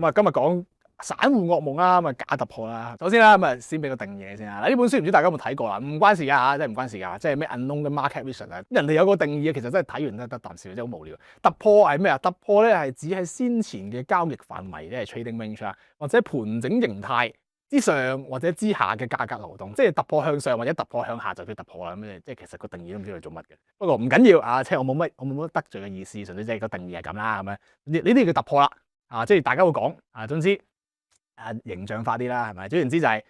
啊，今日講散戶噩夢啦，咁啊假突破啦。首先啦，咁啊先俾個定義先啊。嗱，呢本書唔知大家有冇睇過啦？唔關事㗎嚇，真係唔關事㗎。即係咩 unknown 嘅 market vision 啊？人哋有個定義，其實真係睇完都得啖笑，真係好無聊。突破係咩啊？突破咧係指喺先前嘅交易範圍，即係 trading range 啊，或者盤整形態之上或者之下嘅價格流動，即係突破向上或者突破向下就叫突破啦。咁即係其實個定義都唔知佢做乜嘅。不過唔緊要啊，即係我冇乜得罪嘅意思，純粹即係個定義係咁啦，咁樣呢啲叫突破啦。啊，即係大家會講啊，總之形象化啲啦，係咪？總言之就係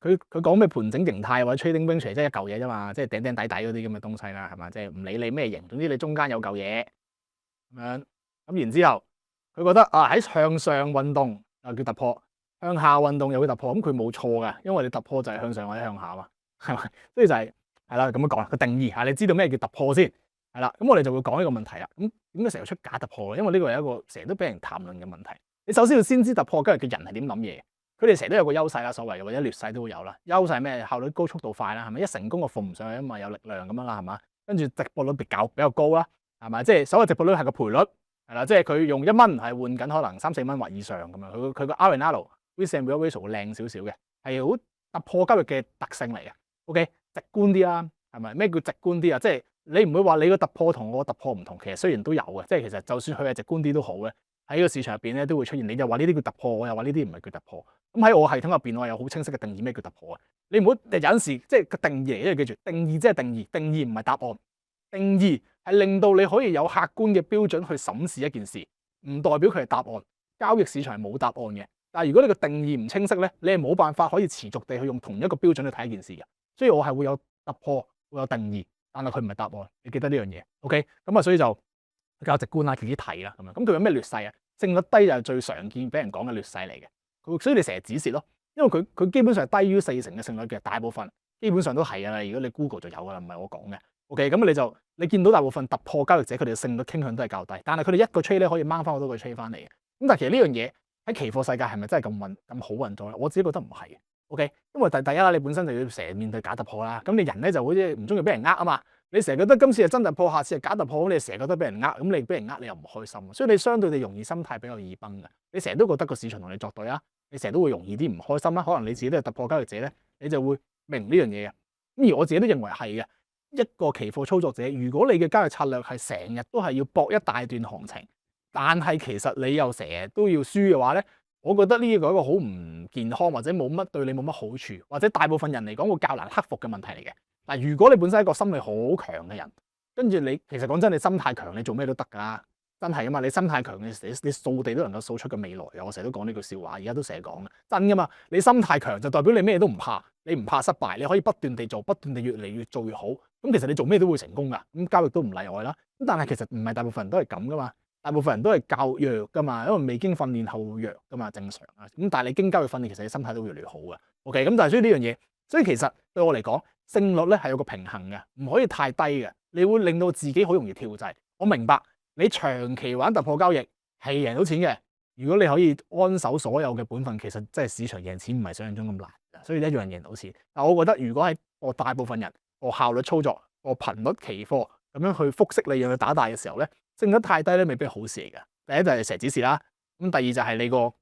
佢講咩盤整形態或者 trading range 即係一嚿嘢啫嘛，即係頂頂底底嗰啲咁嘅東西啦，係嘛？即係唔理你咩型，總之你中間有嚿嘢咁樣。咁然之後佢覺得啊喺向上運動啊叫突破，向下運動又叫突破，咁佢冇錯㗎，因為你突破就係向上或者向下嘛，係咪？所以就係啦，咁樣講個定義嚇，你知道咩叫突破先？係啦，咁我哋就會講呢個問題啦。咁點解成日出假突破咧？因為呢個係一個成日都俾人談論嘅問題。你首先要先知突破今日嘅人係點諗嘢。佢哋成日都有個優勢啦，所謂嘅或者劣勢都會有啦。優勢係咩？效率高、速度快啦，係咪？一成功就奉唔上去啊嘛，有力量咁樣啦，係嘛？跟住直播率比較高啦，係咪？即係所謂直播率係個賠率係啦，即係佢用1蚊係換緊可能3-4蚊或以上咁樣。佢個 R&R、risk and reward ratio 會靚少少嘅，係好突破交易嘅特性嚟嘅。OK， 直觀啲啦，係咪？咩叫直觀啲啊？即係你唔會話你個突破同我個突破唔同，其實雖然都有嘅，即係其實就算佢係直觀啲都好咧，喺個市場入邊咧都會出現。你就話呢啲叫突破，我又話呢啲唔係叫突破。咁喺我系統入邊，我有好清晰嘅定義咩叫突破啊？你唔好有陣時即係個定義嚟，因為記住定義即係定義，定義唔係答案。定義係令到你可以有客觀嘅標準去審視一件事，唔代表佢係答案。交易市場係冇答案嘅，但係如果你個定義唔清晰咧，你係冇辦法可以持續地去用同一個標準去睇一件事嘅。所以我係會有突破，會有定義。但係佢唔係答案，你記得呢樣嘢 ，OK？ 咁啊，所以就比較直觀啦，自己睇啦咁樣。咁佢有咩劣勢啊？勝率低就係最常見俾人講嘅劣勢嚟嘅。所以你成日止蝕咯，因為佢基本上係低於4成嘅勝率嘅，大部分基本上都係㗎啦。如果你 Google 就有㗎啦，唔係我講嘅。OK， 咁你見到大部分突破交易者佢哋嘅勝率傾向都係較低，但係佢哋一個 trade 咧可以掹翻好多個 trade 翻嚟嘅。咁但係其實呢樣嘢喺期貨世界係咪真係咁好運作咧？我自己覺得唔係。OK， 因為第一啦，你本身就要成日面對假突破啦。咁你人咧就好似唔中意俾人呃啊嘛。你成日覺得今次係真突破，下次係假突破，咁你成日覺得俾人呃，咁你俾人呃你又唔開心，所以你相對地容易心態比較易崩嘅。你成日都覺得個市場同你作對啊，你成日都會容易啲唔開心啦。可能你自己都係突破交易者咧，你就會明呢樣嘢嘅。咁而我自己都認為係嘅。一個期貨操作者，如果你嘅交易策略係成日都係要搏一大段行情，但係其實你又成日都要輸嘅話咧，我覺得呢個係一個好唔健康或者冇乜對你冇乜好處，或者大部分人嚟講會較難克服嘅問題嚟嘅。嗱，如果你本身係一個心理好強嘅人，跟住你其實講真，你心態強，你做咩都得㗎啦，真係㗎嘛。你心態強，你掃地都能夠掃出個未來嘅。我成日都講呢句笑話，而家都成日講嘅，真㗎嘛。你心態強就代表你咩都唔怕，你唔怕失敗，你可以不斷地做，不斷地越嚟越做越好。咁其實你做咩都會成功㗎，咁交易都唔例外啦。咁但係其實唔係大部分人都係咁㗎嘛，大部分人都係較弱㗎嘛，因為未經訓練後弱㗎嘛，正常啊。咁但係你經交易訓練，其實你心態都會越嚟越好嘅。OK， 咁但係所以呢樣嘢，所以其實對我嚟講，勝率咧係有個平衡嘅，唔可以太低嘅，你會令到自己好容易跳掣。我明白你長期玩突破交易係贏到錢嘅，如果你可以安守所有嘅本分，其實真係市場贏錢唔係想象中咁難嘅，所以一樣贏到錢。但我覺得如果係我大部分人個效率操作個頻率期貨咁樣去複式利潤去打大嘅時候咧，勝率太低咧未必係好事嚟嘅。第一就係成日指示啦，咁第二就係你個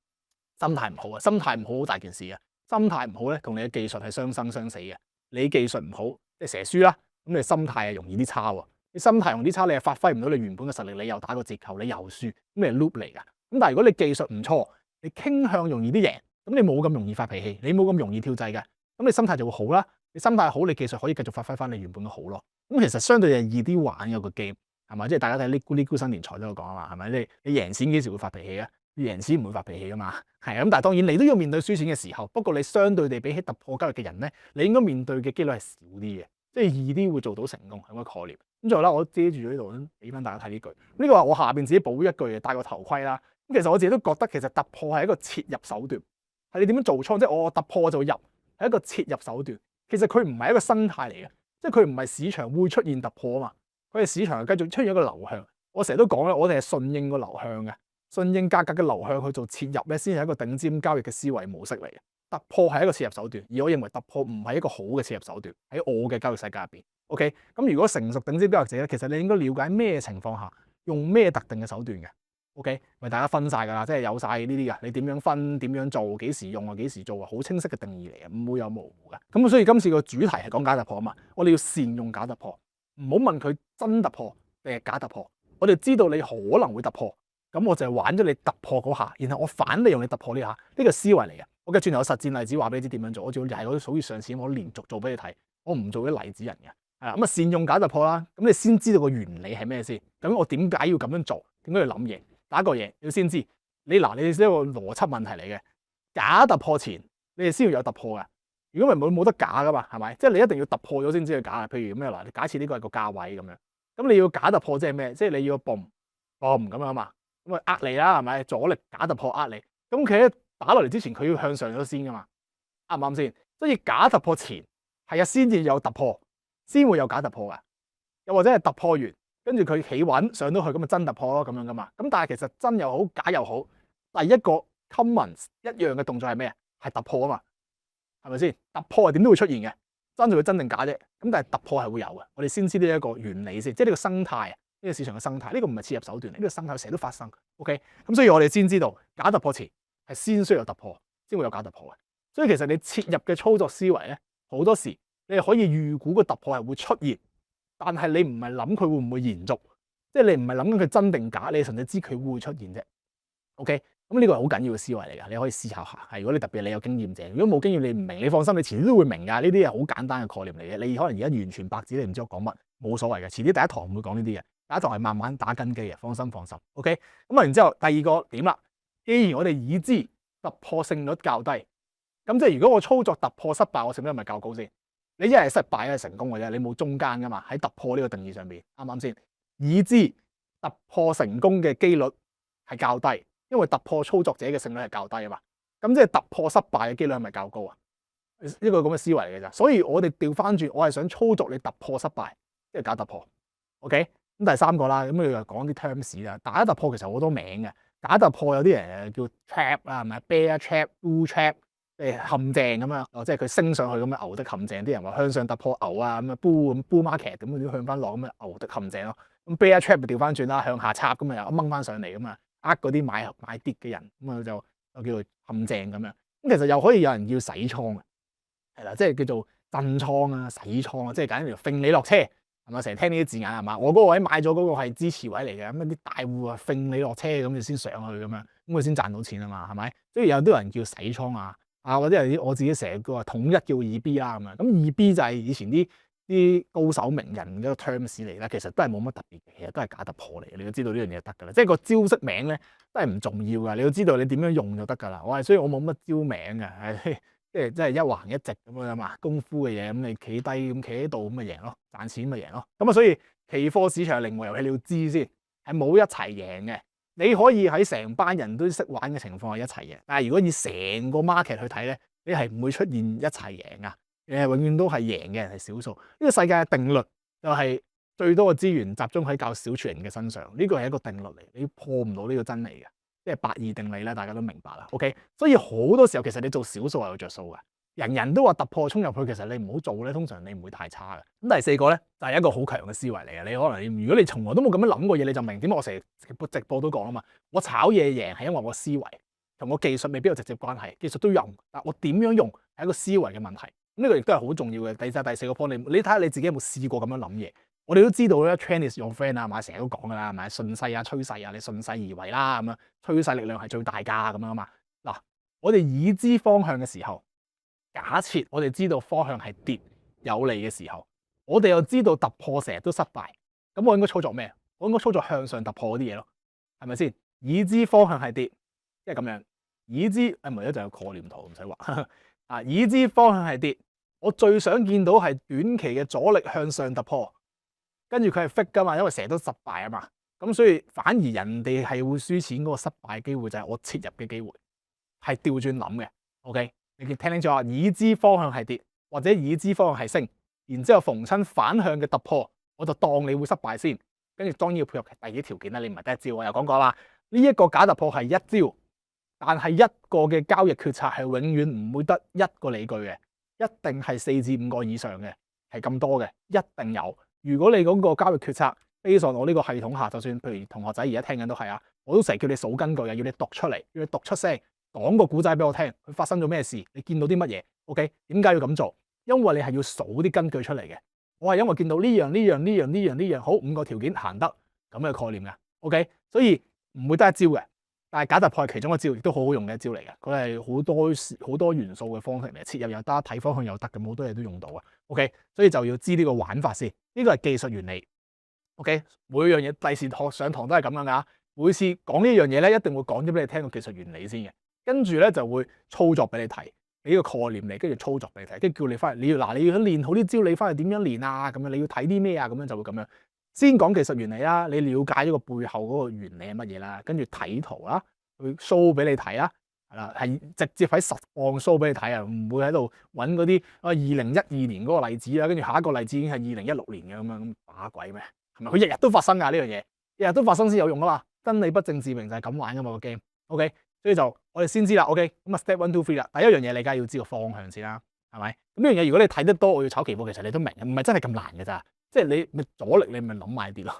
心態唔好啊，心態唔好好大件事啊，心態唔好咧同你嘅技術係相生相死嘅。你技術唔好，即係成日輸啦，咁你心態係容易啲差喎。你心態容易啲差，你係發揮唔到你原本嘅實力，你又打個折扣，你又輸，咁你係 loop 嚟㗎。咁但係如果你技術唔錯，你傾向容易啲贏，咁你冇咁容易發脾氣，你冇咁容易跳掣嘅，咁你心態就會好啦。你心態好，你技術可以繼續發揮翻你原本嘅好咯。咁其實相對係易啲玩嘅個 game，係咪？即係大家睇呢股新年財都有講啊嘛，係咪？你贏錢幾時會發脾氣啊？你贏錢唔會發脾氣噶嘛，係啊。咁但係當然你都要面對輸錢嘅時候，不過你相對地比起突破交易嘅人咧，你應該面對嘅機率係少啲嘅，即係易啲會做到成功係個概念。咁最後啦，我遮住咗呢度俾翻大家睇呢句。呢個話我下邊自己補一句嘅，戴個頭盔啦。咁其實我自己都覺得其實突破係一個切入手段，係你點樣做倉，即係我突破就入，係一個切入手段。其實佢唔係一個生態嚟嘅，即係佢唔係市場會出現突破啊嘛，佢係市場繼續出現一個流向。我成日都講咧，我哋係順應個流向嘅。順應價格嘅流向去做切入咧，先係一個頂尖交易嘅思維模式嚟嘅。突破係一個切入手段，而我認為突破唔係一個好嘅切入手段喺我嘅交易世界入邊。OK， 咁如果成熟頂尖交易者咧，其實你應該了解咩情況下用咩特定嘅手段嘅。OK，咪大家分晒㗎啦，即係有晒呢啲㗎。你點樣分、點樣做、幾時用啊、幾時做啊，好清晰嘅定義嚟嘅，唔會有模糊嘅。咁所以今次個主題係講假突破啊嘛，我哋要善用假突破，唔好問佢真突破定係假突破。我哋知道你可能會突破，咁我就係玩咗你突破嗰下，然後我反利用你突破呢下，呢個思維嚟嘅。我嘅轉頭有實戰例子話俾你知點樣做，我仲要係嗰啲好似上次我連續做俾你睇，我唔做啲例子人嘅。係啦，咁啊善用假突破啦，咁你先知道個原理係咩先？咁我點解要咁樣做？點解要諗嘢？第一個嘢你要先知，你哋呢個邏輯問題嚟嘅。假突破前，你哋先要有突破嘅。如果唔係冇得假噶嘛，係咪？即係你一定要突破咗先知佢假。譬如咩嗱，假設呢個係個價位咁樣，咁你要假突破即係咩？即係你要boom boom咁樣嘛，咁啊呃你啦，係咪？阻力假突破呃你，咁佢喺打落嚟之前，佢要向上咗先噶嘛，啱唔啱先？所以假突破前係啊，先至有突破，先會有假突破噶。又或者係突破完，跟住佢企穩上到去，咁咪真突破咯，咁樣噶嘛。咁但係其實真又好，假又好，第一個 common 一樣嘅動作係咩啊？係突破啊嘛，係咪先？突破係點都會出現嘅，真就會真定假啫。咁但係突破係會有嘅，我哋先知呢一個原理先，即係呢個生態啊，呢個市場嘅生態，呢個唔係切入手段，呢個生態成日都發生。OK，咁所以我哋先知道假突破前係先需要有突破，先會有假突破嘅。所以其實你切入嘅操作思維咧，好多時你係可以預估個突破係會出現。但係你唔係諗佢會唔會延續，即係你唔係諗緊佢真定假，你純粹知佢會出現啫。OK，咁呢個係好緊要嘅思維嚟㗎，你可以思考下。係如果你特別你有經驗者，如果冇經驗你唔明，你放心，你遲啲都會明㗎。呢啲係好簡單嘅概念嚟嘅。你可能而家完全白紙，你唔知我講乜，冇所謂嘅。遲啲第一堂唔會講呢啲嘅，第一堂係慢慢打根基嘅，放心。OK，咁啊，然之後第二個點啦，既然我哋已知突破勝率較低，咁即係如果我操作突破失敗，我勝率係咪較高先？你一係失敗，一係成功嘅啫，你冇中間噶嘛。喺突破呢個定義上邊，啱唔啱先？已知突破成功嘅機率係較低，因為突破操作者嘅勝率係較低啊嘛。咁即係突破失敗嘅機率係咪較高啊？呢個咁嘅思維嚟嘅咋。所以我哋調翻轉，我係想操作你突破失敗，即係假突破。OK，咁第三個啦，咁你又講啲 terms 啦。假突破其實好多名嘅，假突破有啲人叫 trap 啦，係咪 bear trap、bull trap。陷阱咁樣，即係佢升上去咁樣牛的陷阱，啲人話向上突破牛啊，咁啊 bull market 咁樣向翻落咁啊牛的陷阱咯。咁 bear trap 咪調翻轉啦，向下插咁啊又掹翻上嚟咁啊，嗰啲買跌嘅人，咁啊就叫做陷阱咁樣。咁其實又可以有人叫洗倉嘅，係啦，即係叫做震倉啊、洗倉啊，即係簡單嚟講，揈你落車係咪？成日聽呢啲字眼係嘛？我嗰個位買咗嗰個係支持位嚟嘅，咁啲大戶啊揈你落車咁你先上去咁樣，咁佢先賺到錢啊嘛，係咪？所以有啲人叫洗倉啊。或者係我自己成日叫話統一叫二 B 啦咁樣，咁二 B 就係以前啲高手名人嘅 terms 嚟啦，其實都係冇乜特別嘅，其實都係假突破嚟嘅，你都知道呢樣嘢就得㗎啦。即係個招式名咧都係唔重要㗎，你要知道你點樣用就得㗎啦。所以我冇乜招名嘅，即係一橫一直咁樣嘛，功夫嘅嘢咁你企低咁企喺度咁咪贏咯，賺錢咪贏咯。咁啊，所以期貨市場係零和遊戲，你要知先係冇一齊贏嘅。你可以喺成班人都識玩嘅情況下一齊贏，但係如果以成個 market 去睇咧，你係唔會出現一齊贏噶，你係永遠都係贏嘅人係少數。呢個世界嘅定律就係最多嘅資源集中喺較少數人嘅身上，呢個係一個定律嚟，你破唔到呢個真理嘅，即係八二定理啦，大家都明白啦。OK，所以好多時候其實你做少數係有着數嘅。人人都話突破衝入去，其實你唔好做咧，通常你唔會太差嘅。咁第四個咧就係一個好強嘅思維嚟嘅。你可能如果你從來都冇咁樣諗過嘢，你就明點解我成日直播都講啊嘛。我炒嘢贏係因為我思維同我技術未必有直接關係，技術都用，但我點樣用係一個思維嘅問題。咁呢個亦都係好重要嘅。第四個 point，你睇下你自己有冇試過咁樣諗嘢。我哋都知道咧 ，trend is your friend 啊，係咪成日都講噶啦，係咪順勢啊、趨勢啊，你順勢而為啦，咁樣趨勢力量係最大㗎咁樣啊嘛。嗱，我哋已知方向嘅時候。假設我哋知道方向係跌有利嘅時候，我哋又知道突破成日都失敗，咁我應該操作咩？我應該操作向上突破嗰啲嘢咯，係咪先？已知方向係跌，即係咁樣。已知唔係一陣有概念圖，唔使畫啊。已知方向係跌，我最想見到係短期嘅阻力向上突破，跟住佢係 fake 噶嘛，因為成日都失敗啊嘛。咁所以反而人哋係會輸錢嗰個失敗機會就係我切入嘅機會，係調轉諗嘅。OK。你聽清楚啊！已知方向係跌，或者已知方向係升，然之後逢親反向嘅突破，我就當你會失敗先。跟住當然要配合第二啲條件啦。你唔係得一招，我又講過啦。呢一個假突破係一招，但係一個嘅交易決策係永遠唔會得一個理據嘅，一定係4至5個以上嘅，係咁多嘅，一定有。如果你嗰個交易決策 based on我呢個系統下，就算譬如同學仔而家聽緊都係啊，我都成日叫你數根據啊，要你讀出嚟，要你讀出聲，講個古仔俾我聽，佢發生咗咩事，你見到啲乜嘢 ？OK， 點解要咁做？因為你係要數啲根據出嚟嘅。我係因為見到呢樣好5個條件行得咁嘅概念嘅。OK， 所以唔會得一招嘅。但係假突破係其中一招，亦都好好用嘅一招嚟嘅。佢係好多元素嘅方式嚟，切入又得，睇方向又得咁，好多嘢都用到啊。OK， 所以就要知呢個玩法先。呢個係技術原理。OK， 每樣嘢第時學上堂都係咁樣噶。每次講呢樣嘢咧，一定會講咗俾你聽個技術原理先嘅，跟住咧就會操作俾你睇，俾個概念你，跟住操作俾你睇，跟住叫你翻嚟，你要練好啲招，你翻嚟點樣練啊？咁樣你要睇啲咩啊？咁樣就會咁樣。先講技術原理啦，你了解咗個背後嗰個原理係乜嘢啦，跟住睇圖啦，去 show 俾你睇啦，係啦，係直接喺實況 show 俾你睇啊，唔會喺度揾嗰啲2012年嗰個例子啦，跟住下一個例子已經係2016年嘅咁樣，咁把鬼咩？係咪？佢日日都發生㗎呢樣嘢，日日都發生先有用啊嘛，真理不證自明就係咁玩㗎嘛個 game。OK， 所以就我哋先知啦。OK， 咁啊 step 1 2 3啦，第一樣嘢你梗係要知個方向先啦，係咪？咁呢樣嘢如果你睇得多，我要炒期貨，其實你都明，唔係真係咁難嘅咋。即係你咪阻力，你咪諗買跌咯；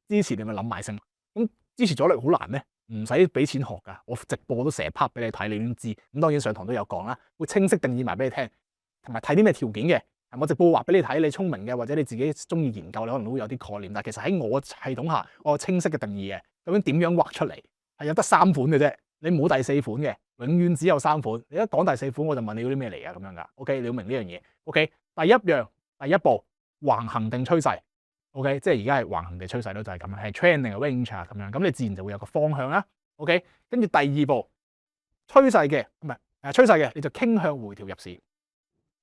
支持你咪諗買升。咁支持阻力好難咩？唔使俾錢學㗎，我直播都成日拍俾你睇，你都知。咁當然上堂都有講啦，會清晰定義埋俾你聽，同埋睇啲咩條件嘅。我直播話俾你睇，你聰明嘅或者你自己中意研究，你可能都會有啲概念。但係其實喺我系統下，我有清晰嘅定義嘅。究竟點樣畫出嚟？係有得3款嘅啫，你冇第4款嘅，永遠只有3款。你一講第4款，我就問你嗰啲咩嚟㗎咁樣㗎。OK， 你要明呢樣嘢。OK， 第一步。橫行定趨勢 ，OK， 即係而家係橫行定趨勢咯，就係咁樣，係 trend 定係 range 啊咁樣，咁你自然就會有個方向啦。OK， 跟住第2步趨勢嘅，唔係趨勢嘅，你就傾向回調入市；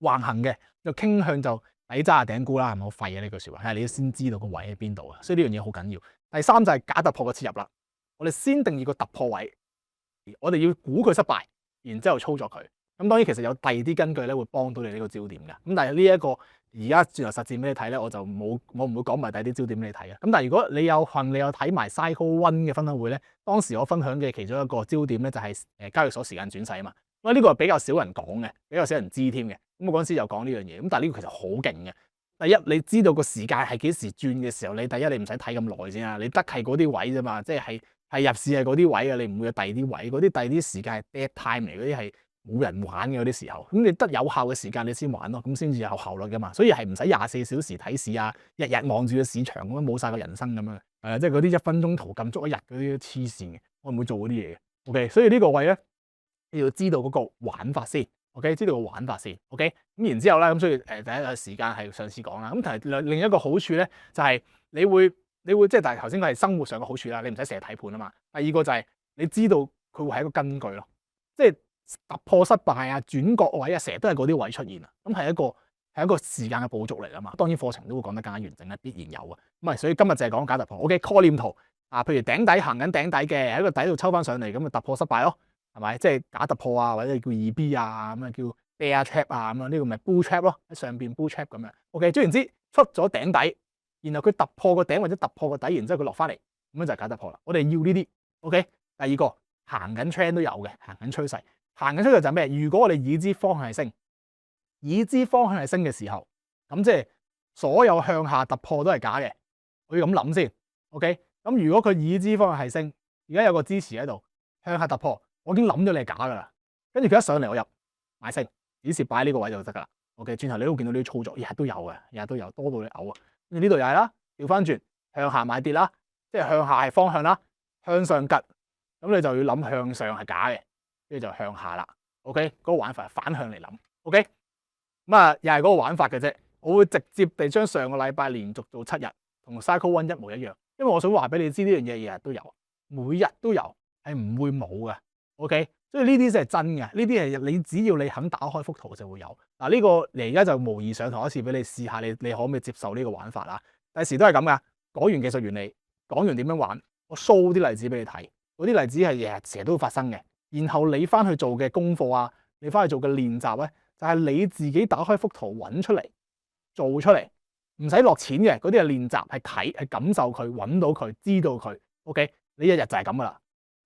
橫行嘅就傾向就抵揸下頂沽啦，係咪好廢啊呢句説話？係你都先知道個位喺邊度啊，所以呢樣嘢好緊要。第3就係假突破嘅切入啦，我哋先定義個突破位，我哋要估佢失敗，然之後操作佢。咁當然其實有第2啲根據咧會幫到你呢個焦點嘅，咁但係呢一個而家轉頭實戰俾你睇咧，我唔會講埋第2啲焦點俾你睇嘅。咁但係如果你有幸你有睇埋 Cycle One 嘅分享會咧，當時我分享嘅其中一個焦點咧就係交易所時間轉勢啊嘛，因為呢個係比較少人講嘅，比較少人知添嘅。咁我嗰陣時就講呢樣嘢，咁但係呢個其實好勁嘅。第一，你知道個時間係幾時轉嘅時候，你第一你唔使睇咁耐先啊，你得係嗰啲位啫嘛，即係入市係嗰啲位啊，你唔會有第2啲位，嗰啲第2啲時間係 dead time 嚟，嗰啲係冇人玩嘅嗰啲時候，咁你得有效嘅時間你先玩咯，咁先至有效率噶嘛。所以係唔使24小時睇市啊，日日望住個市場咁樣冇晒個人生咁樣，即係嗰啲1分鐘圖撳足一日嗰啲黐線嘅，我唔會做嗰啲嘢嘅。OK， 所以呢個位咧你要知道嗰個玩法先 ，OK， 知道個玩法先 ，OK。咁然之後咧，咁所以第一個時間係上次講啦。咁但係另一個好處咧就係你會即係但係頭先佢係生活上嘅好處啦，你唔使成日睇盤啊嘛。第2個就係你知道佢會係一個根據咯，即係。突破失敗啊，轉角位啊，成日都係嗰啲位出現啊，咁係一個時間嘅捕捉嚟㗎嘛。當然課程都會講得更加完整啦，必然有啊。咁啊，所以今日就係講假突破。OK， 概念圖啊，譬如頂底行緊頂底嘅，喺個底度抽翻上嚟，咁啊突破失敗咯，係咪？即係假突破啊，或者叫2B 啊，咁啊叫 bear trap 啊，咁啊呢個咪 bull trap 咯，喺上邊 bull trap 咁樣。OK， 總言之出咗頂底，然後佢突破個頂或者突破個底，然之後佢落翻嚟，咁樣就係假突破啦。我哋要呢啲。OK， 第2個行緊 trend 都有嘅，行緊趨勢。行緊出去就係咩？如果我哋已知方向係升，嘅時候，咁即係所有向下突破都係假嘅。我要咁諗先 ，OK？ 咁如果佢已知方向係升，而家有個支持喺度，向下突破，我已經諗咗你係假噶啦。跟住佢一上嚟，我入買升，指示擺喺呢個位就得噶啦。OK， 轉頭你都會見到呢啲操作，日日都有嘅，日日都有，多到你嘔啊！跟住呢度又係啦，調翻轉向下買跌啦，即係向下係方向啦，向上吉，咁你就要諗向上係假嘅。跟住就向下啦 ，OK， 嗰個玩法係反向嚟諗 ，OK， 咁啊又係嗰個玩法嘅啫。我會直接地將上個禮拜連續做7日，同 Cycle One 一模一樣，因為我想話俾你知呢樣嘢日日都有，每日都有，係唔會冇嘅 ，OK。所以呢啲先係真嘅，呢啲係你只要你肯打開幅圖就會有。嗱呢個你而家就模擬上堂一次俾你試下，你可唔可以接受呢個玩法啦？第時都係咁噶，講完技術原理，講完點樣玩，我 show 啲例子俾你睇，嗰啲例子係日日成日都會發生嘅。然後你翻去做嘅功課啊，你翻去做嘅練習咧，就係你自己打開幅圖揾出嚟，做出嚟，唔使落錢嘅，嗰啲係練習，係睇，係感受佢，揾到佢，知道佢。OK， 你一日就係咁噶啦，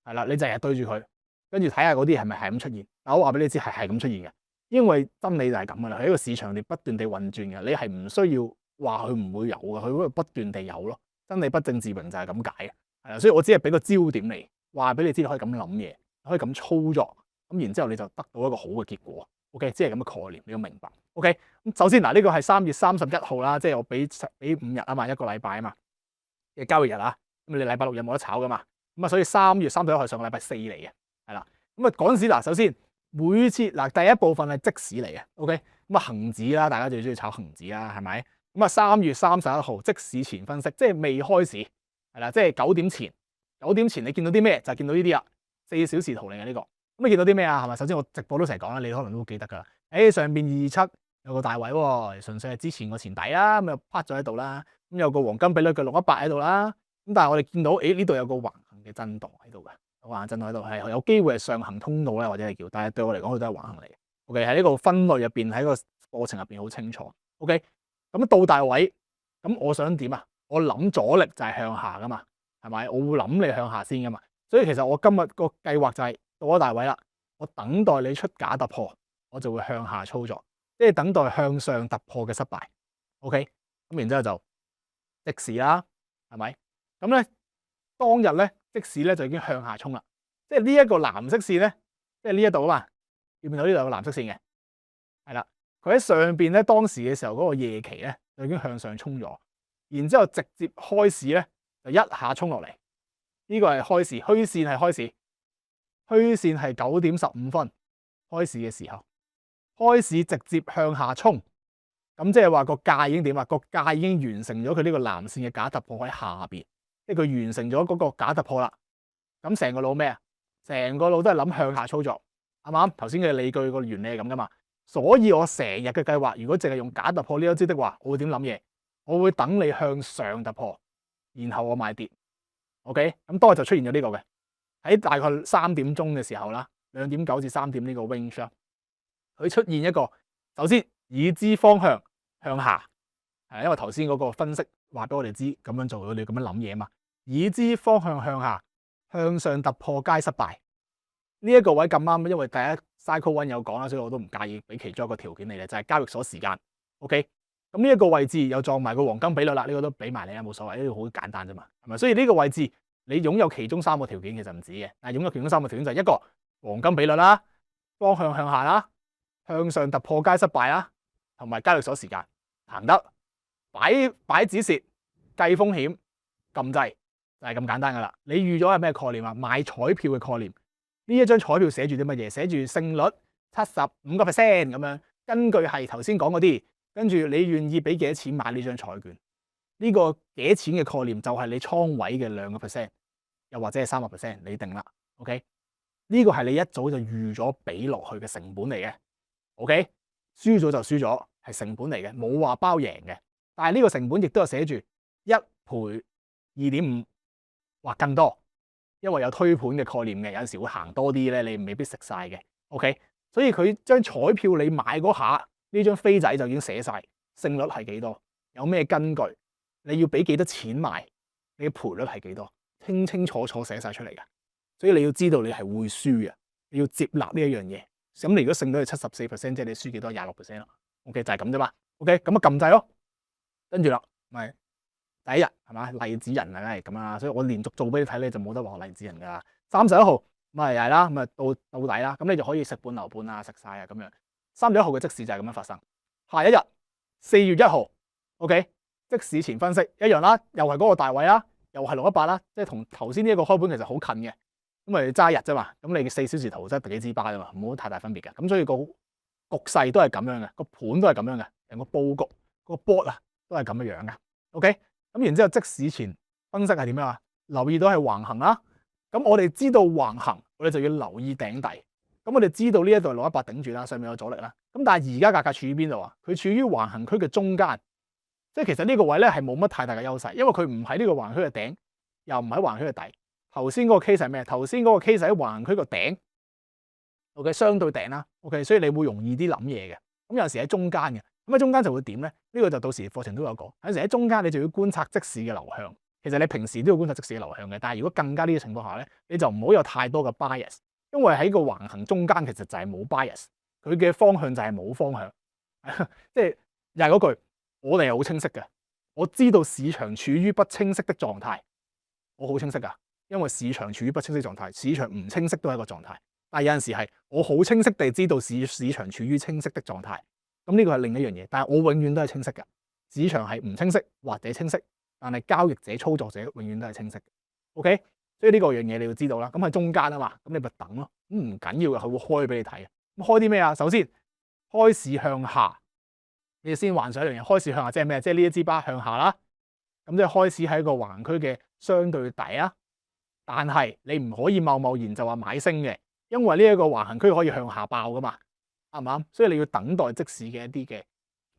係啦，你就日日對住佢，跟住睇下嗰啲係咪係咁出現。嗱，我話俾你知係咁出現嘅，因為真理就係咁噶啦，喺個市場你不斷地運轉嘅，你係唔需要話佢唔會有嘅，佢會不斷地有咯，真理不證自明就係咁解嘅，係啦。所以我只係俾個焦點你，話俾你知你可以咁諗嘢，可以咁操作，咁然之後你就得到一個好嘅結果。OK， 即係咁嘅概念，你要明白。OK， 咁首先嗱，呢個係3月31號啦，即係我俾5日啊嘛，1個禮拜啊嘛嘅交易日啊。咁你禮拜6日冇得炒噶嘛，咁啊所以3月31號係上個禮拜4嚟嘅，係啦。咁啊嗰陣時嗱，首先每次嗱第一部分係即市嚟嘅 ，OK， 咁啊恆指啦，大家最中意炒恆指啦，係咪？咁啊3月31號即市前分析，即係未開市，係啦，即係9點前，9點前你見到啲咩？就見到呢啲啦，4小時圖嚟嘅呢個。咁你見到啲咩啊？係咪？首先我直播都成日講啦，你可能都記得㗎。上邊27有個大位喎，純粹係之前個前底啦，咁又趴咗喺度啦。咁有個黃金比率嘅618喺度啦。咁但係我哋見到，呢度有個橫行嘅震盪喺度嘅，橫行震盪喺度係有機會係上行通道咧，或者係叫，但係對我嚟講，佢都係橫行嚟嘅。OK， 喺呢個分類入邊，喺個過程入邊好清楚。OK， 咁到大位，咁我想點啊？我諗阻力就係向下噶嘛，係咪？我會諗你向下先噶嘛。所以其實我今日個計劃就係到咗大位啦，我等待你出假突破，我就會向下操作，即係等待向上突破嘅失敗。OK， 咁然之後就即時啦，係咪？咁咧當日咧即使咧就已經向下衝啦，即係呢一個藍色線咧，即係呢一度啊嘛，見唔見到呢度有個藍色線嘅？係啦，佢喺上邊咧當時嘅時候嗰個夜期咧就已經向上衝咗，然之後直接開市咧就一下衝落嚟。呢個係開市，虛線係開市，虛線係9點15分開市嘅時候，開市直接向下衝，咁即係話個價已經點啊？個價已經完成咗佢呢個藍線嘅假突破喺下邊。即係佢完成咗嗰個假突破啦，咁成個腦咩啊？成個腦都係諗向下操作，啱唔啱？頭先嘅理據個原理係咁噶嘛，所以我成日嘅計劃，如果淨係用假突破呢一招的話，我會點諗嘢？我會等你向上突破，然後我買跌。OK， 咁當日就出現咗呢個嘅，喺大概3點鐘嘅時候啦，2點9至3點呢個 range 啦，佢出現一個首先已知方向向下，係因為頭先嗰個分析話俾我哋知咁樣做，你咁樣諗嘢啊嘛。已知方向向下，向上突破皆失敗。呢一個位咁啱，因為第一 cycle one 有講啦，所以我都唔介意俾其中一個條件你咧，就係交易所時間。OK， 咁呢一個位置又撞埋個黃金比率啦，呢個都俾埋你啊，冇所謂，呢個好簡單啫嘛，係咪？所以呢個位置你擁有其中3個條件其實唔止嘅，但係擁有其中3個條件就係一個黃金比率啦，方向向下啦，向上突破皆失敗啦，同埋交易所時間行得擺止蝕計風險撳掣。就係咁簡單噶啦，你預咗係咩概念啊？買彩票嘅概念，呢一張彩票寫住啲乜嘢？寫住勝率75% 咁樣，根據係頭先講嗰啲，跟住你願意俾幾多錢買呢張彩券？呢個幾多錢嘅概念就係你倉位嘅2%，又或者係3%，你定啦。OK， 呢個係你一早就預咗俾落去嘅成本嚟嘅。OK， 輸咗就輸咗，係成本嚟嘅，冇話包贏嘅。但係呢個成本亦都有寫住1賠2.5。或更多，因為有推盤嘅概念嘅，有陣時會行多啲咧，你未必食晒嘅。OK， 所以佢張彩票你買嗰下，呢張飛仔就已經寫晒勝率係幾多，有咩根據，你要俾幾多錢買，你嘅賠率係幾多，清清楚楚寫晒出嚟嘅。所以你要知道你係會輸嘅，你要接納呢一樣嘢。咁你如果勝率係74%，即係你輸幾多？26%咯。OK， 就係咁啫嘛。OK， 咁啊撳掣咯，跟住啦，咪。第一日係嘛，例子人啊，梗係咁啦，所以我連續做俾你睇咧，就冇得話例子人噶啦。31號咁啊又係啦，咁啊到底啦，咁你就可以食半留半啊，食晒啊咁樣。31號嘅即市就係咁樣發生。下一日4月1號 ，OK， 即市前分析一樣啦，又係嗰個大位啦，又係618啦，即係同頭先呢一個開盤其實好近嘅。咁咪揸日啫嘛，咁你嘅4小時圖真係幾支巴啫嘛，唔好太大分別嘅。咁所以個局勢都係咁樣嘅，個盤都係咁樣嘅，成個佈局個 board 啊都係咁樣樣嘅。OK。咁然之後，即市前分析係點樣啊？留意到係橫行啦。咁我哋知道橫行，我哋就要留意頂底。咁我哋知道呢一度618頂住啦，上面有阻力啦。咁但係而家價格處於邊度啊？佢處於橫行區嘅中間，即係其實呢個位咧係冇乜太大嘅優勢，因為佢唔喺呢個橫行區嘅頂，又唔喺橫行區嘅底。頭先嗰個 case 係咩？頭先嗰個 case 喺橫行區個頂，OK， 相對頂啦。OK， 所以你會容易啲諗嘢嘅。咁有時喺中間嘅。咁喺中間就會點咧？呢個就到時課程都有講。有時喺中間你就要觀察即市嘅流向。其實你平時都要觀察即市嘅流向嘅，但係如果更加呢個情況下咧，你就唔好有太多嘅 bias，因為喺個橫行中間其實就係冇 bias，佢嘅方向就係冇方向。即係又係嗰句，我哋係好清晰嘅，我知道市場處於不清晰的狀態，我好清晰㗎，因為市場處於不清晰狀態，市場唔清晰都係一個狀態。但係有陣時係我好清晰地知道市場處於清晰的狀態，咁呢個係另一樣嘢。但係我永遠都係清晰㗎，市場係唔清晰或者清晰，但係交易者操作者永遠都係清晰嘅。OK， 所以呢個樣嘢你要知道啦。咁喺中間啊嘛，咁你咪等咯，咁唔緊要嘅，佢會開俾你睇嘅。咁開啲咩啊？首先開市向下。你先幻想一樣嘢，開市向下即係咩？即係呢一支巴向下啦，咁即係開市喺一個橫區嘅相對底啊。但係你唔可以貿貿然就話買升嘅，因為呢一個橫行區可以向下爆噶嘛，啱唔啱？所以你要等待即時嘅一啲嘅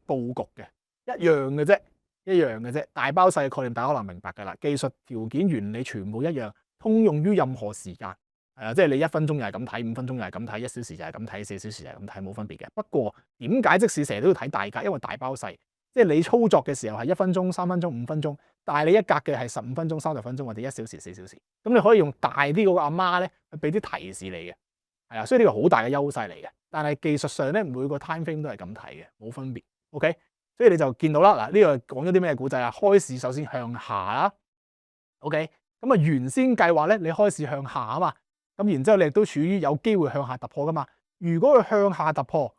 佈局嘅，一樣嘅啫，一樣嘅啫。大包細嘅概念大家可能明白㗎啦，技術條件原理全部一樣，通用於任何時間。係啊，即係你1分鐘又係咁睇，5分鐘又係咁睇，1小時就係咁睇，4小時就係咁睇，冇分別嘅。不過點解即使成日都要睇大格？因為大包細，即係你操作嘅時候係1分鐘、3分鐘、5分鐘，但係你一格嘅係15分鐘、30分鐘或者1小時、4小時，咁你可以用大啲嗰個阿媽咧去俾啲提示你嘅，係啊，所以呢個好大嘅優勢嚟嘅。但係技術上咧，每個 time frame 都係咁睇嘅，冇分別。OK， 所以你就見到啦，嗱，呢個講咗啲咩古仔啊？開市首先向下啦。OK， 咁啊原先計劃咧，你開市向下啊嘛。咁然之後，你亦都處於有機會向下突破噶嘛？如果佢向下突破，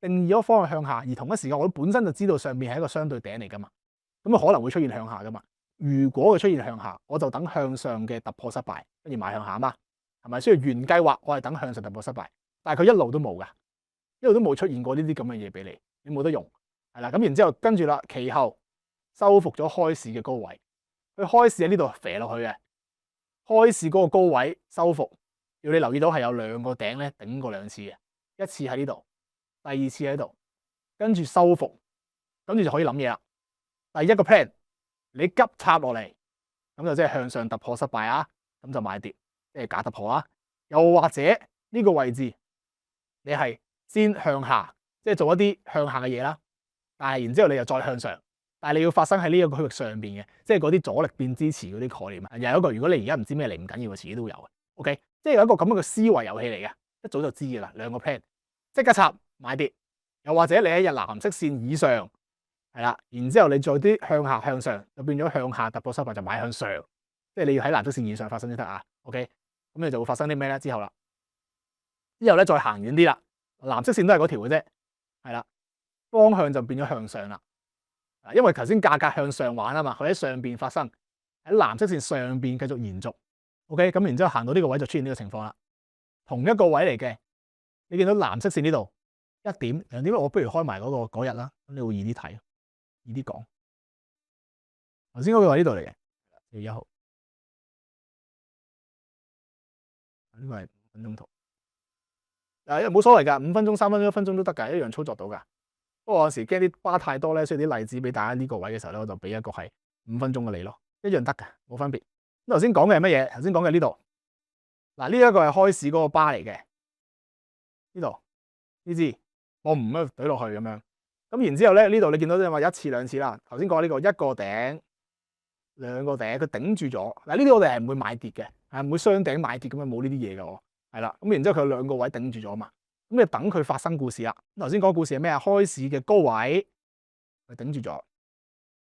定義咗方向向下，而同一時間我本身就知道上面係一個相對頂嚟噶嘛，咁啊可能會出現向下噶嘛。如果佢出現向下，我就等向上嘅突破失敗，跟住買向下啊嘛，係咪？所以原計劃我係等向上突破失敗，但係佢一路都冇噶，一路都冇出現過呢啲咁嘅嘢俾你，你冇得用係啦。咁然之後跟住啦，其後收復咗開市嘅高位，佢開市喺呢度飛落去嘅，開市嗰個高位收復。要你留意到係有兩個頂咧頂過2次嘅，一次喺呢度，第二次喺度，跟住收復，跟住就可以諗嘢啦。第一個 plan， 你急插落嚟，咁就即係向上突破失敗啊，咁就買跌，即係假突破啊。又或者呢個位置，你係先向下，即係做一啲向下嘅嘢啦，但係然之後你又再向上，但係你要發生喺呢一個區域上邊嘅，即係嗰啲阻力變支持嗰啲概念啊。又有一個，如果你而家唔知咩嚟，唔緊要，遲啲都會有嘅。OK。即係有一個咁樣嘅思維遊戲嚟嘅，一早就知嘅啦。兩個 plan， 即刻插買跌，又或者你喺日藍色線以上，係啦，然之後你再啲向下向上，就變咗向下突破失敗就買向上，即係你要喺藍色線以上發生先得啊。OK，咁你就會發生啲咩咧？之後啦，之後咧再行遠啲啦，藍色線都係嗰條嘅啫，係啦，方向就變咗向上啦。因為頭先價格向上玩啊嘛，佢喺上邊發生，喺藍色線上邊繼續延續。OK， 咁然之後行到呢個位就出現呢個情況啦。同一個位嚟嘅，你見到藍色線呢度1點2點，我不如開埋嗰日啦，咁你會易啲睇，易啲講。頭先嗰個係呢度嚟嘅，4月1號，呢個係5分鐘圖。冇所謂㗎，5分鐘、3分鐘、1分鐘都得㗎，一樣操作到㗎。不過有時驚啲巴太多咧，所以啲例子俾大家呢個位嘅時候咧，我就俾一個係5分鐘嘅你咯，一樣得㗎，冇分別。咁頭先講嘅係乜嘢？頭先講嘅呢度，嗱，呢一個係開市嗰個巴嚟嘅，呢度呢支我唔咁懟落去咁樣，咁然之後咧呢度你見到即係話1次2次啦。頭先講呢個一個頂2個頂，佢頂住咗。嗱，呢啲我哋係唔會買跌嘅，係唔會雙頂買跌咁樣，冇呢啲嘢嘅喎，係啦。咁然之後佢有2個位頂住咗嘛，咁你等佢發生故事啦。頭先講故事係咩啊？開市嘅高位佢頂住咗，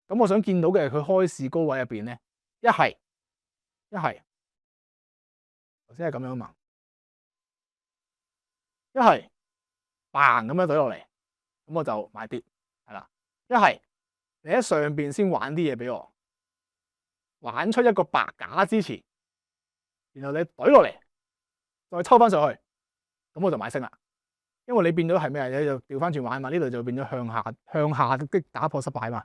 咁我想見到嘅係佢開市高位入邊咧，一係頭先係咁樣嘛，一係嘭咁樣懟落嚟，咁我就買跌，係啦。一係你喺上邊先玩啲嘢俾我，玩出一個白假支持，然後你懟落嚟，再抽翻上去，咁我就買升啦。因為你變咗係咩啊？你就調翻轉玩嘛，呢度就變咗向下的打破失敗嘛，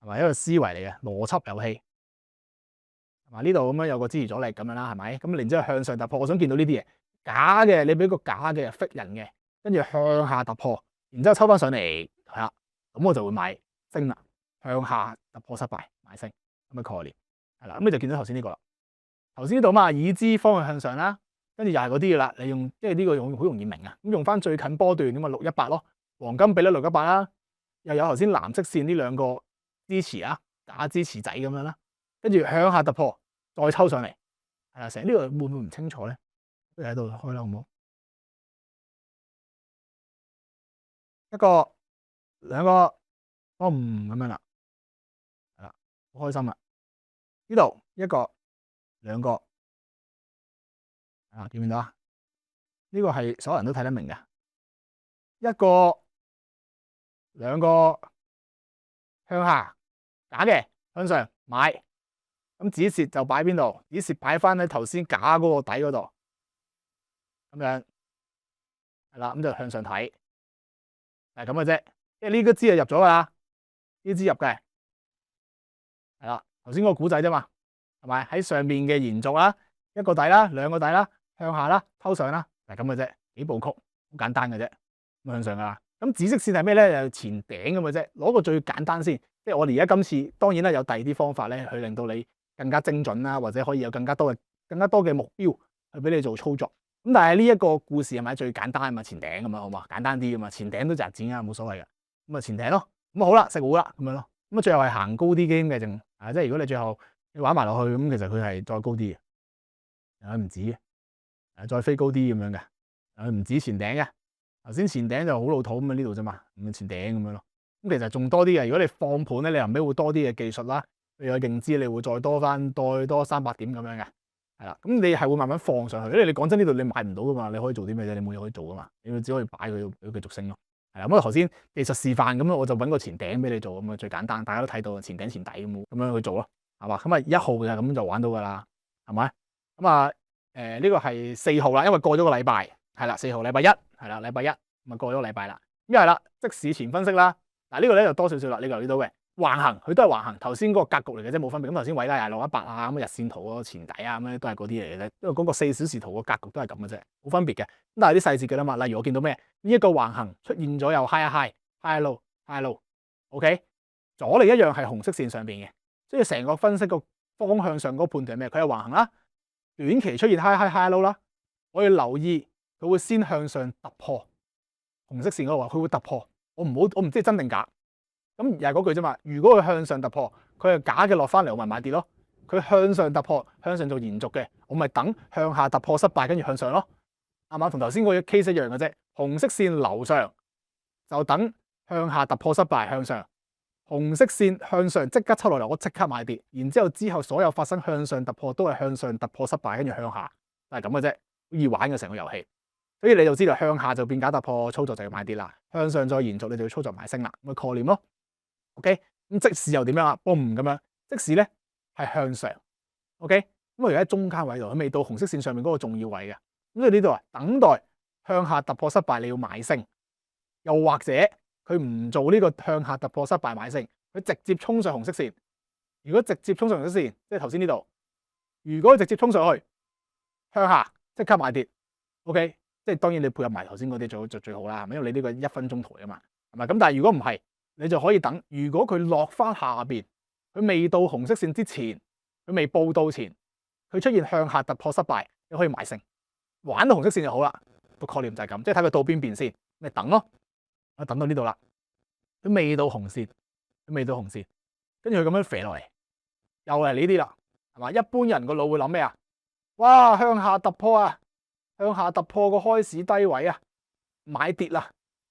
係咪一個思維嚟嘅邏輯遊戲？呢度咁樣有個支持阻力咁樣啦，係咪？咁然之後向上突破，我想見到呢啲嘢假嘅，你俾個假嘅 fake 人嘅，跟住向下突破，然之後抽翻上嚟，係啦，咁我就會買升啦。向下突破失敗買升咁嘅概念，係啦，咁你就見到頭先呢個啦。頭先呢度嘛，已知方向向上啦，跟住又係嗰啲嘅啦。你用即係呢個用好容易明啊。咁用翻最近波段咁啊618咯，黃金比率618啦，又有頭先藍色線呢2個支持啊，假支持仔咁樣啦，跟住向下突破。再抽上嚟，係啦，成呢個會唔會唔清楚咧？不如喺度開啦，好唔好？一個、2個，咁樣啦。好開心啦！呢度一個、兩個啊，見唔見到啊？呢個係所有人都睇得明嘅，一個、兩個向下假嘅向上買，咁止蝕就擺邊度？止蝕擺翻喺頭先假嗰個底嗰度，咁樣係啦，咁就向上睇，係咁嘅啫。即係呢個支就入咗噶啦，呢支入嘅係啦，頭先嗰個古仔啫嘛，係咪喺上面嘅延續啦？一個底啦，兩個底啦，向下啦，偷上啦，係咁嘅啫，幾部曲好簡單嘅啫，咁向上噶啦。咁紫色線係咩咧？就前頂咁嘅啫，攞個最簡單先。即係我哋而家今次當然啦，有第二啲方法咧，去令到你更加精準啦，或者可以有更加多嘅目標去俾你做操作。咁但係呢一個故事係咪最簡單啊嘛？前頂咁嘛，好嘛？簡單啲噶嘛，前頂都賺錢啊，冇所謂嘅。咁啊前頂咯，咁啊好啦，食糊啦咁樣咯。咁啊最後係行高啲嘅嘅淨啊，即係如果你最後你玩埋落去，咁其實佢係再高啲嘅，佢唔止嘅，再飛高啲咁樣嘅，佢唔止前頂嘅。頭先前頂就好老土咁啊，呢度啫嘛，咁前頂咁樣咯。咁其實仲多啲嘅，如果你放盤咧，你後尾會多啲嘅技術啦，你有認知，你會再多300點咁樣嘅，係啦。咁你係會慢慢放上去，因為你講真呢度你買唔到噶嘛，你可以做啲咩啫？你冇嘢可以做噶嘛，你只可以擺佢繼續升咯。係啦，咁我頭先技術示範咁咯，我就揾個前頂俾你做咁啊，最簡單，大家都睇到前頂前底咁樣去做咯，係嘛？咁啊1號就咁就玩到噶啦，係咪？咁啊呢個係4號啦，因為過咗個禮拜，係啦，4號禮拜一係啦，禮拜一咁啊過咗個禮拜啦，咁係啦，即市前分析啦。嗱呢個咧就多少少啦，你留意到嘅橫行，佢都係橫行，頭先嗰個格局嚟嘅啫，冇分別。咁頭先偉拉618啊，咁日線圖嗰個前底啊，咁都係嗰啲嚟嘅啫。因為嗰個4小時圖個格局都係咁嘅啫，冇分別嘅。咁但係啲細節嘅啦嘛，例如我見到咩？呢一個橫行出現咗又 high low，OK， 阻力一樣係紅色線上邊嘅，所以成個分析個方向上嗰個判斷係咩？佢係橫行啦，短期出現 high low 啦，我要留意佢會先向上突破紅色線嗰個位，佢會突破。我唔知真定假，咁又係嗰句啫嘛。如果佢向上突破，佢係假嘅落翻嚟，我咪買跌咯。佢向上突破，向上做延續嘅，我咪等向下突破失敗，跟住向上咯。啱嘛？同頭先嗰個 case 一樣嘅啫。紅色線樓上就等向下突破失敗向上，紅色線向上即刻抽落嚟，我即刻買跌。然之後所有發生向上突破都係向上突破失敗，跟住向下，係咁嘅啫。好易玩嘅成個遊戲。所以你就知道向下就變假突破，操作就要買跌啦；向上再延續，你就要操作買升啦。咁嘅概念咯。OK， 咁即時又點樣啊？boom咁樣，即時咧係向上。OK， 咁而家喺中間位度，佢未到紅色線上面嗰個重要位嘅。咁所以呢度啊，等待向下突破失敗，你要買升。又或者佢唔做呢個向下突破失敗買升，佢直接衝上紅色線。如果直接衝上紅色線，即係頭先呢度，如果直接衝上去向下，即刻買跌。OK。即係當然你配合埋頭先嗰啲就最好啦，係咪？因為你呢個1分鐘圖啊嘛，係咪？咁但係如果唔係，你就可以等。如果佢落翻下邊，佢未到紅色線之前，佢未報到前，佢出現向下突破失敗，你可以買升。玩到紅色線就好啦。個概念就係咁，即係睇佢到邊邊先，咪等咯。啊，等到呢度啦，佢未到紅線，跟住佢咁樣飛落嚟，又係呢啲啦，係嘛？一般人個腦會諗咩啊？哇，向下突破啊！向下突破個開市低位啊，買跌啦，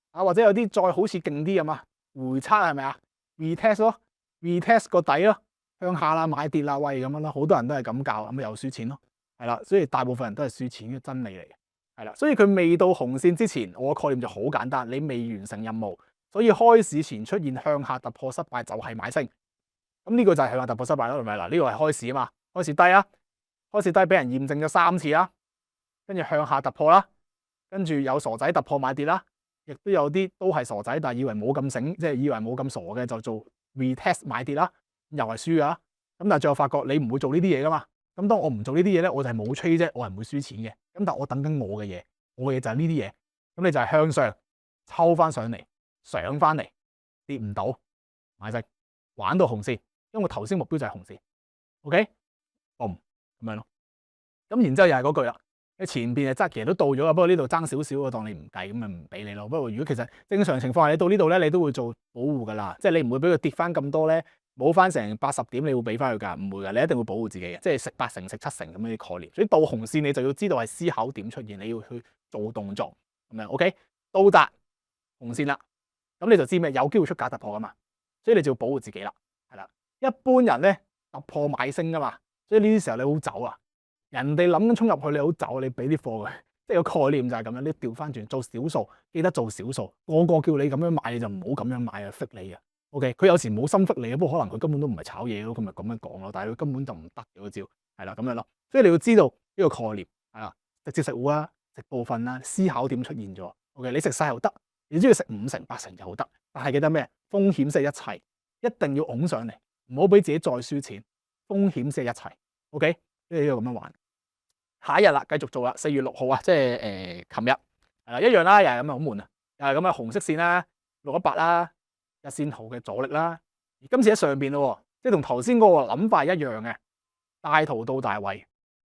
啊或者有啲再好似勁啲咁啊，回測係咪啊 ？retest 咯 ，retest 個底咯，向下啦，買跌啦，喂咁樣咯，好多人都係咁教，咁咪又輸錢咯，係啦，所以大部分人都係輸錢嘅真理嚟嘅，係啦，所以佢未到紅線之前，我嘅概念就好簡單，你未完成任務，所以開市前出現向下突破失敗就係買升，咁呢個就係向下突破失敗咯，係咪？嗱呢個係開市啊嘛，開市低啊，開市低俾人驗證咗3次啦。跟住向下突破啦，跟住有傻仔突破買跌啦，亦都有啲都係傻仔，但係以為冇咁醒，即係以為冇咁傻嘅就做 retest 買跌啦，又係輸噶。咁但係最後發覺你唔會做呢啲嘢噶嘛。咁當我唔做呢啲嘢咧，我就係冇 trade 啫，我係唔會輸錢嘅。咁但係我等緊我嘅嘢，我嘅嘢就係呢啲嘢。咁你就係向上抽翻上嚟，上翻嚟跌唔到買升，玩到紅線，因為我頭先目標就係紅線。OK，咁樣咯。咁然之後又係嗰句啦。你前邊其實都到咗啊，不過呢度爭少少，我當你唔計，咁咪唔俾你咯。不過如果其實正常情況下，你到呢度咧，你都會做保護噶啦，即係你唔會俾佢跌翻咁多咧，冇翻成80點，你會俾翻佢㗎，唔會㗎，你一定會保護自己嘅，即係食8成食7成咁樣啲概念。所以到紅線你就要知道係思考點出現，你要去做動作咁樣。OK， 到達紅線啦，咁你就知咩有機會出假突破㗎嘛，所以你就要保護自己啦，係啦。一般人咧突破買升噶嘛，所以呢啲時候你好走啊。人哋諗緊衝入去，你好走，你俾啲貨佢，即係個概念就係咁樣。你調翻轉做少數，記得做少數。個個叫你咁樣買，你就唔好咁樣買啊，fit你啊。OK，佢有時冇心 fit你，不過可能佢根本都唔係炒嘢咯，佢咪咁樣講咯。但係佢根本就唔得嘅嗰招，係啦咁樣咯。所以你要知道呢個概念係啦，直接食糊啊，食部分啦，思考點出現咗。OK，你食晒又得，你中意食50%、80%又得，但係記得咩？風險先係一切，一定要拱上嚟，唔好俾自己再輸錢。風險先係一切。OK，呢個咁樣玩。下一日啦，繼續做啦。4月6號啊，即係琴日係啦，一樣啦，又係咁啊，好悶啊，又係咁啊，紅色線啦，618啦，日線圖嘅阻力啦。而今次喺上邊咯，即係同頭先嗰個諗法一樣嘅，大圖到大位。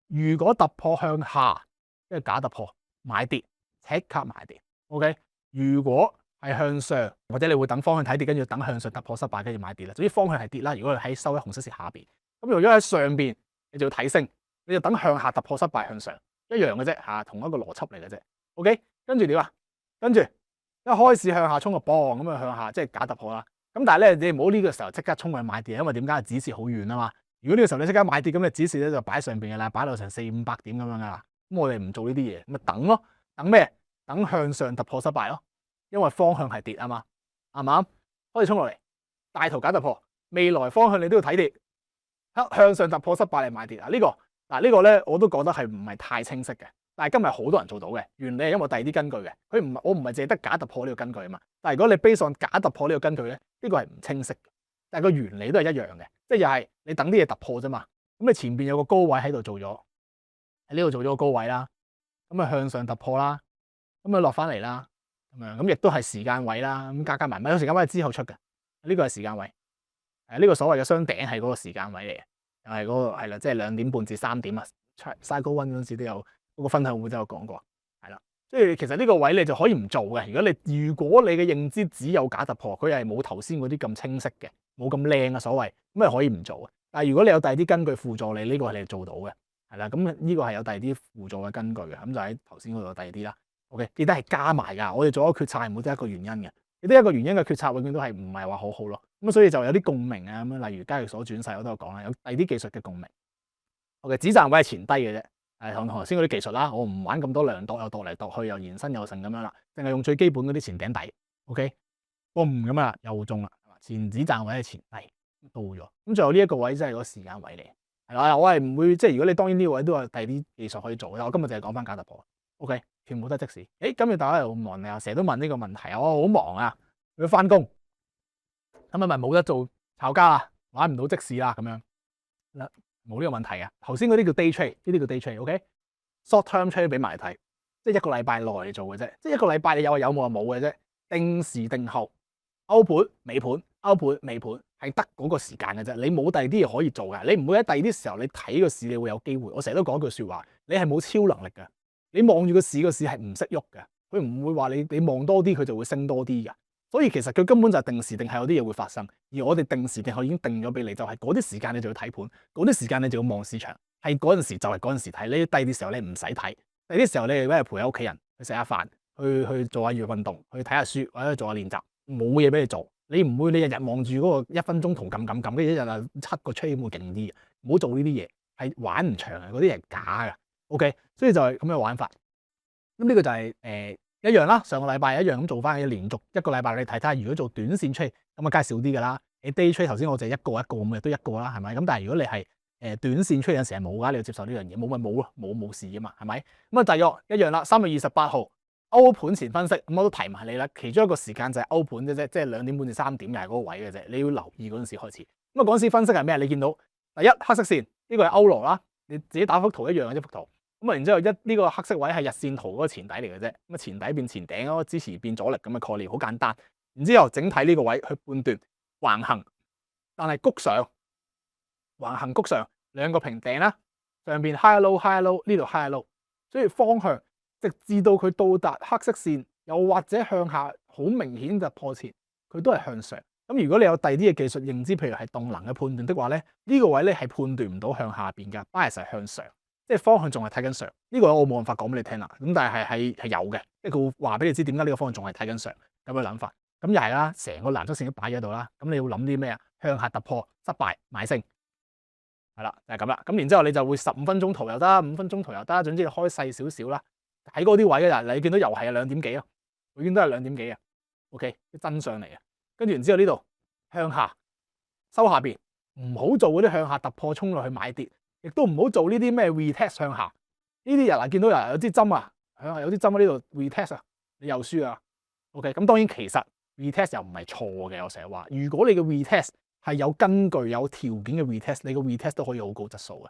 如果突破向下，即係假突破，買跌，即刻買跌。OK，如果係向上，或者你會等方向睇跌，跟住等向上突破失敗，跟住買跌啦。總之方向係跌啦。如果你喺收喺紅色線下邊，咁如果喺上邊，你就要睇升。你就等向下突破失敗向上，一樣嘅啫嚇，同一個邏輯嚟嘅啫。OK，跟住點啊？跟住一開始向下衝個磅咁啊，向下即係假突破啦。咁但係咧，你唔好呢個時候即刻衝去買跌，因為點解？指示好遠啊嘛。如果呢個時候你即刻買跌，咁你指示咧就擺喺上邊嘅啦，擺到成400-500點咁樣噶啦。咁我哋唔做呢啲嘢，咪等咯。等咩？等向上突破失敗咯。因為方向係跌啊嘛，啱唔啱？開始衝落嚟，大圖假突破，未來方向你都要睇跌。向上突破失敗嚟買跌啊！呢個咧我都覺得係唔係太清晰嘅，但係今日好多人做到嘅，原理係因為第二啲根據嘅，我唔係淨係得假突破呢個根據啊嘛。但係如果你 base on 假突破呢個根據咧，呢個係唔清晰嘅，但係個原理都係一樣嘅，即係又係你等啲嘢突破啫嘛。咁你前邊有個高位喺度做咗，喺呢度做咗個高位啦，咁啊向上突破啦，咁啊落翻嚟啦，咁亦都係時間位啦，咁加埋個時間位係之後出嘅，呢個係時間位，呢個所謂嘅雙頂係嗰個時間位嚟嘅。又係嗰個係啦，即係2點半至3點啊。Cycle One 嗰陣時都有嗰個分享會都有講過，係啦。即係其實呢個位你就可以唔做嘅。如果你嘅認知只有假突破，佢係冇頭先嗰啲咁清晰嘅，冇咁靚嘅所謂，咁係可以唔做嘅。但係如果你有第二啲根據輔助你，呢個係你做到嘅，係啦。咁呢個係有第二啲輔助嘅根據嘅，咁就喺頭先嗰度第二啲啦。OK，記得係加埋㗎。我哋做咗決策係冇得一個原因嘅，你得一個原因嘅決策永遠都係唔係話好好咯。咁所以就有啲共鳴啊，咁例如交易所轉勢我都有講啦，有第二啲技術嘅共鳴。OK，止賺位係前低嘅啫，同頭先嗰啲技術啦，我唔玩咁多量度又度嚟度去又延伸又成咁樣啦，淨係用最基本嗰啲前頂底。OK， boom 咁啊又中啦，前止賺位係前低到咗，咁最後呢一個位真係個時間位嚟，係啦，我係唔會即係如果你當然呢個位都有第二啲技術可以做嘅，我今日就係講翻假突破。OK， 全部都係即時。今日大家又好忙啊，成日都問呢個問題，我好忙啊，要翻工。咁咪冇得做炒家啦，玩唔到即市啦咁樣，冇呢個問題嘅。頭先嗰啲叫 day trade， 呢啲叫 day trade，OK？short term trade 俾埋你睇，即係1個禮拜內做嘅啫，即係1個禮拜你有就有，冇就冇嘅啫。定時定候，歐盤尾盤，歐盤尾盤係得嗰個時間嘅啫，你冇第二啲嘢可以做嘅，你唔會喺第二啲時候你睇個市你會有機會。我成日都講句説話，你係冇超能力嘅，你望住個市係唔識喐嘅，佢唔會話你望多啲佢就會升多啲嘅。所以其實佢根本就係定時定係有啲嘢會發生，而我哋定時定候已經定咗俾你，就係嗰啲時間你就要睇盤，嗰啲時間你就要望市場，係嗰陣時就係嗰陣時睇。你第二啲時候你唔使睇，第二啲時候你係陪下屋企人去食下飯，去做下運動，去睇下書或者做下練習，冇嘢俾你做。你唔會你日日望住嗰個1分鐘圖撳，跟住一日7個吹會勁啲嘅，唔好做呢啲嘢，係玩唔長嘅，嗰啲係假嘅。OK， 所以就係咁樣玩法。咁呢個就係一樣啦，上個禮拜一樣咁做翻，連續1個禮拜你睇睇，如果做短線 trade 咁啊，梗係少啲噶啦。你 day trade 頭先我就一個咁都一個啦，係咪？咁但係如果你係短線 trade 有時係冇噶，你要接受呢樣嘢，冇咪冇咯，冇事噶嘛，係咪？咁啊，大約一樣啦。3月28號歐盤前分析，咁我都提埋你啦。其中一個時間就係歐盤啫，即係2點半至3點又係嗰個位嘅啫，你要留意嗰陣時開始。咁啊，嗰陣時分析係咩？你見到第一黑色線呢個係歐羅啦，你自己打幅圖一樣嘅一幅圖。咁啊，然之後呢個黑色位係日線圖嗰個前底嚟嘅啫，咁啊前底變前頂咯，支持變阻力咁嘅概念，好簡單。然之後整體呢個位去判斷橫行，但係谷上，橫行谷上2個平頂啦，上邊 high low high low 呢度 high low， 所以方向直至到佢到達黑色線，又或者向下好明顯突破前，佢都係向上。咁如果你有第二啲嘅技術認知，譬如係動能嘅判斷的話咧，呢個位咧係判斷唔到向下邊嘅 bias 係向上。即係方向仲係睇緊上，呢個我冇辦法講俾你聽啦。咁但係有嘅，即係佢會話俾你知點解呢個方向仲係睇緊上咁嘅諗法。咁又係啦，成個藍色線都擺咗喺度啦。咁你要諗啲咩啊？向下突破失敗買升，係啦，就係咁啦。咁然之後你就會15分鐘圖又得，5分鐘圖又得，總之你開細少少啦。喺嗰啲位嘅你見到又係2點幾啊，永遠都係2點幾啊。OK， 真上嚟啊。跟住然之後呢度向下收下邊，唔好做嗰啲向下突破衝落去買跌，亦都唔好做呢啲咩 retest 向下。呢啲人啊，見到有啲針啊，向下有啲針喺呢度 retest 啊，你又輸啊。OK， 咁當然其實 retest 又唔係錯嘅。我成日話，如果你嘅 retest 係有根據、有條件嘅 retest， 你個 retest 都可以好高質素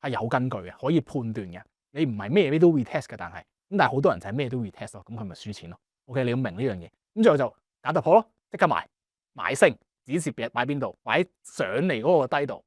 嘅，係有根據嘅，可以判斷嘅。你唔係咩都 retest 嘅，但係好多人就係咩都 retest 咯，咁佢咪輸錢咯。OK， 你要明呢樣嘢。咁最後就假突破咯，即刻買升，止蝕擺邊度？擺上嚟嗰個低度。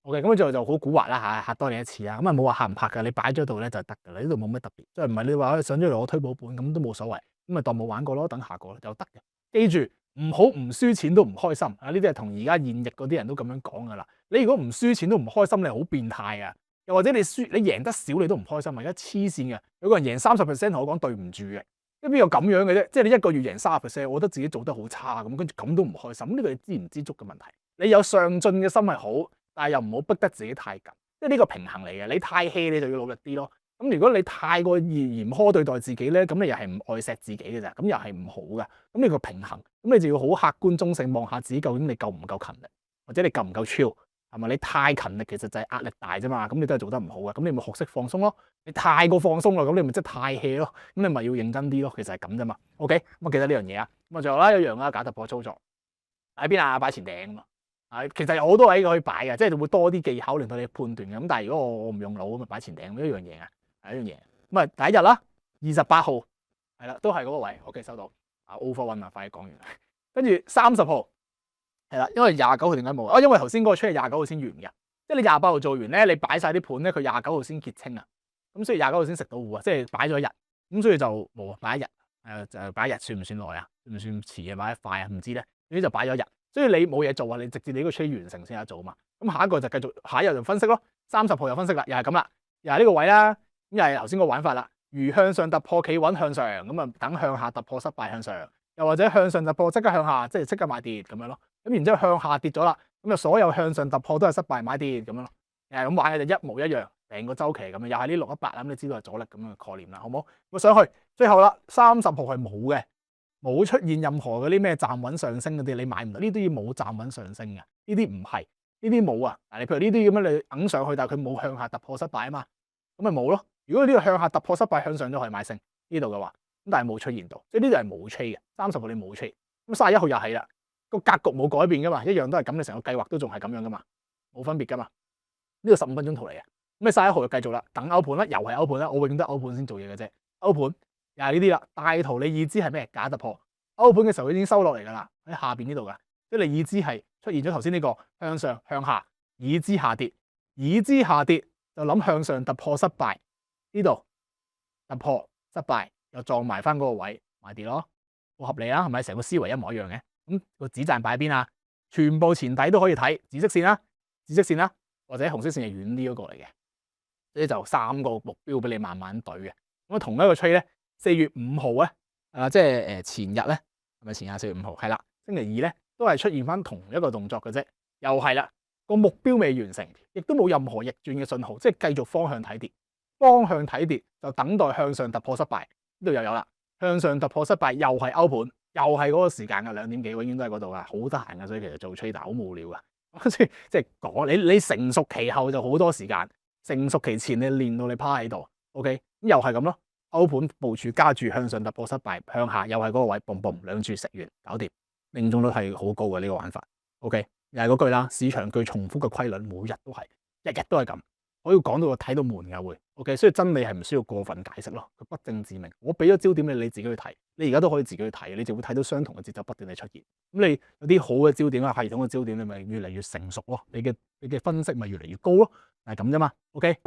OK， 咁最後就好蠱惑啦嚇多你一次啊！咁啊冇話嚇唔嚇㗎，你擺咗度咧就得㗎啦。呢度冇乜特別，即係唔係你話上咗嚟我推保本咁都冇所謂，咁咪當冇玩過咯，等下個就得嘅。記住唔好唔輸錢都唔開心啊！呢啲係同而家現役嗰啲人都咁樣講㗎啦。你如果唔輸錢都唔開心，你好變態啊！又或者你贏得少你都唔開心啊！而家黐線嘅，有個人贏30%同我講對唔住嘅，邊有咁樣嘅啫？即係你一個月贏30%，我覺得自己做得好差咁，跟住咁都唔開心。呢個係知唔知足嘅問題。你有上進嘅心係好，但係又唔好逼得自己太緊，即係呢個平衡嚟嘅。你太 hea 你就要努力啲咯。咁如果你太過嚴苛對待自己咧，咁你又係唔愛錫自己嘅咋，咁又係唔好嘅。咁你個平衡，咁你就要好客觀中性望下自己究竟你夠唔夠勤力，或者你夠唔夠 chill，係咪？你太勤力其實就係壓力大啫嘛，咁你都係做得唔好嘅。咁你咪學識放鬆咯。你太過放鬆啦，咁你咪即係太 hea 咯。咁你咪要認真啲咯。其實係咁啫嘛。OK，咁記得呢樣嘢啊。咁啊，最後啦一樣啦，假突破操作喺邊啊？擺前頂嘛。其實有好多位可以擺嘅，即係會多啲技巧令到你判斷嘅。咁但係如果我唔用腦咁咪擺前頂一樣嘢啊，係一樣嘢。咁啊第一日啦，28號係啦，都係嗰個位。OK，收到。Overrun 啊，快啲講完。跟住30號係啦，因為29號點解冇？因為頭先嗰個出係29號先完嘅，即係你28號做完咧，你擺晒啲盤咧，佢29號先結清啊。咁所以29號先食到糊啊，即係擺咗一日。咁所以就冇啊，擺一日。就擺一日算唔算耐啊？算唔算遲啊？擺得快啊？唔知咧。總之就擺咗一日。所以你冇嘢做啊，你直接你個 trade 完成先有得做啊嘛。咁下一個就繼續下一日就分析咯。30號又分析啦，又係咁啦，又係呢個位啦。咁又係頭先個玩法啦。如向上突破企穩向上，咁啊等向下突破失敗向上，又或者向上突破即刻向下，即係即刻買跌咁樣咯。咁然之後向下跌咗啦，咁就所有向上突破都係失敗買跌咁樣咯。咁玩嘅就一模一樣，成個週期咁樣，又係呢618咁，你知道係阻力咁樣嘅概念啦，好冇？咁上去最後啦，30號係冇嘅。冇出現任何嗰啲咩站穩上升嗰啲，你買唔到。呢啲冇站穩上升嘅，呢啲唔係，呢啲冇啊。嗱，你譬如呢啲咁樣，你揞上去，但係佢冇向下突破失敗啊嘛，咁咪冇咯。如果呢個向下突破失敗向上都可以買升呢度嘅話，咁但係冇出現到，即係呢度係冇 trade 嘅。30號你冇 trade，咁31號又係啦，個格局冇改變噶嘛，一樣都係咁，你成個計劃都仲係咁樣噶嘛，冇分別噶嘛。呢個15分鐘圖嚟嘅，咁你31號就繼續啦，等歐盤啦，又係歐盤啦，我永遠都係歐盤先做嘢嘅啫，歐盤。又係呢啲啦，大圖你已知係咩？假突破歐盤嘅時候已經收落嚟㗎啦，喺下邊呢度㗎，即係你已知係出現咗頭先呢個向上向下，已知下跌，已知下跌就諗向上突破失敗，呢度突破失敗又撞埋翻嗰個位買跌咯，好合理啦，係咪？成個思維一模一樣嘅，咁個止賺擺喺邊啊？全部前底都可以睇，紫色線啦，紫色線啦，或者紅色線係遠啲嗰個嚟嘅，所以就3個目標俾你慢慢對嘅。咁同一個 trade 咧。4月5號咧，即係前日咧，係咪前日4月5號？係啦，星期二咧都係出現翻同一個動作嘅啫，又係啦，個目標未完成，亦都冇任何逆轉嘅信號，即係繼續方向睇跌，方向睇跌就等待向上突破失敗，呢度又有啦，向上突破失敗又係歐盤，又係嗰個時間嘅2點幾，永遠都係嗰度噶，好得閒噶，所以其實做 trader 好無聊噶，即係講你成熟期後就好多時間，成熟期前你練到你趴喺度 ，OK， 咁又係咁咯。歐盤部署加住向上突破失敗，向下又係嗰個位，嘣嘣兩注食完搞掂，命中率係好高嘅呢個玩法。OK， 又係嗰句啦，市場具重複嘅規律，每日都係，日日都係咁，我要講到我睇到悶嘅會。OK， 所以真理係唔需要過分解釋咯，佢不證自明。我俾咗焦點你自己去睇，你而家都可以自己去睇，你就會睇到相同嘅節奏不斷地出現。咁你有啲好嘅焦點啦，系統嘅焦點，你咪越嚟越成熟咯，你嘅分析咪越嚟越高咯，係咁啫嘛。OK。